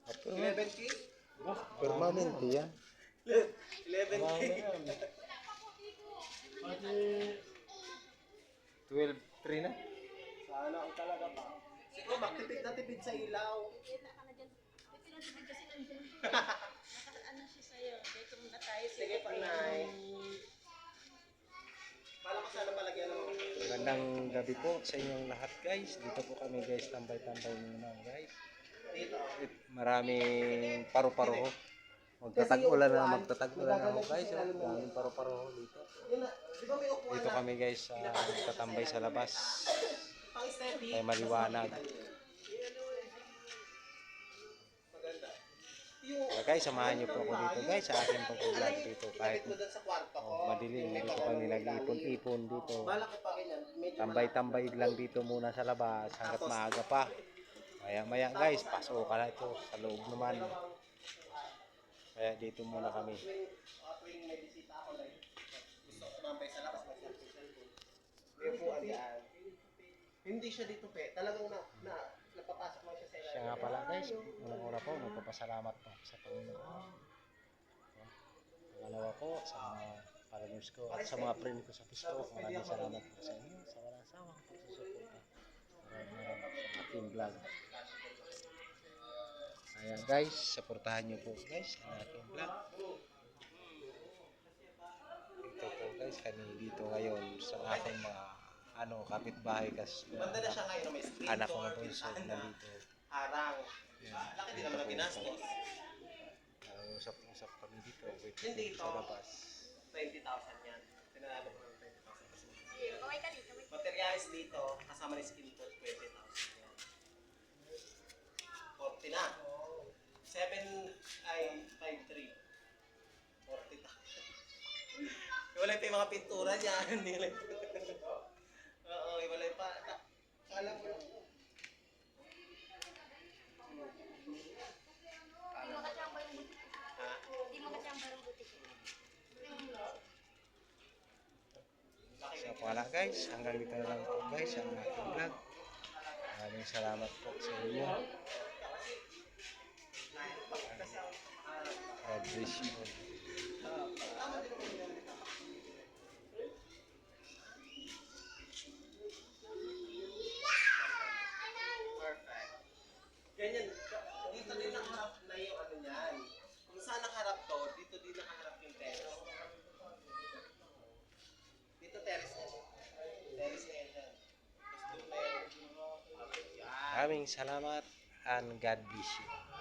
11K? Permanente yan. 11K. 12.3 na. Sana ang talaga pa. Siguro magtipid na tipid sa ilaw. Ano siya sa'yo? Dito muna tayo. Sige pa, Nay. Pala ko sana palagyan ng mga. Magandang gabi po sa inyong lahat guys. Dito po kami guys, tambay-tambay muna guys. Dito. Maraming paru-paro. Magtatag-ulan na ako guys. Maraming paru-paro dito. Yun na, di ba may upuan Dito na? kami guys magtatambay sa labas. Pang steady. Kaya maliwanag. Maganda. Yung Kaya guys, samahan niyo po ako dito guys sa aking pag-vlog dito. Kahit mo doon sa kwarto ko. madilim, dito kami nag-iipon-ipon dito. Balak ko pa ganyan. Medyo Tambay-tambay lang dito muna sa labas hanggat maaga pa. Maya-maya guys, pasok ka na ito sa loob naman. Kaya dito muna kami. tuwing may bisita ako, like, gusto ko tumambay sa labas, mag-cellphone. May upuan yan. Hindi siya dito, pe. Talagang napapasok lang siya sa ilalim. Siya nga pala guys, unang-una po, nagpapasalamat po sa Panginoon. Pangalawa po sa mga followers ko at sa mga friend ko sa Facebook. Maraming salamat po sa inyo sa walang sawang pagsusuporta sa aking vlog. Ayan guys, supportahan nyo po guys ang aking vlog. Ito po guys, kami dito ngayon sa aking mga kapitbahay kasi Banda na siya ngayon, may screen anak ko na door, po so nandito. harang. Yan. Laki din naman ang ginastos. Usap kami dito. Wait, Hindi sa ito. labas. 20,000 yan. Tinanalo ko ng 20,000. Kamay ka dito. Materials dito, kasama ni skin coat, 20,000 yan. 40 na. 7 ay 5,3. 40,000. Iwalay pa yung mga pintura niya. Oo, iwalay pa. Kala mo lang. Hindi mo kasama yung butik. Ha? Hindi mo kasama yung butik. So pala guys, hanggang dito na lang po guys ang aking vlog. Maraming salamat po sa inyo. God bless you all. Perfect. Ganyan. Dito din nakaharap na yung ano niyan. Kung saan nakaharap to, dito din nakaharap yung terrace. Dito terrace na siya. Terrace na yan dyan. Tapos doon na yung... Yan. Maraming salamat and God bless you.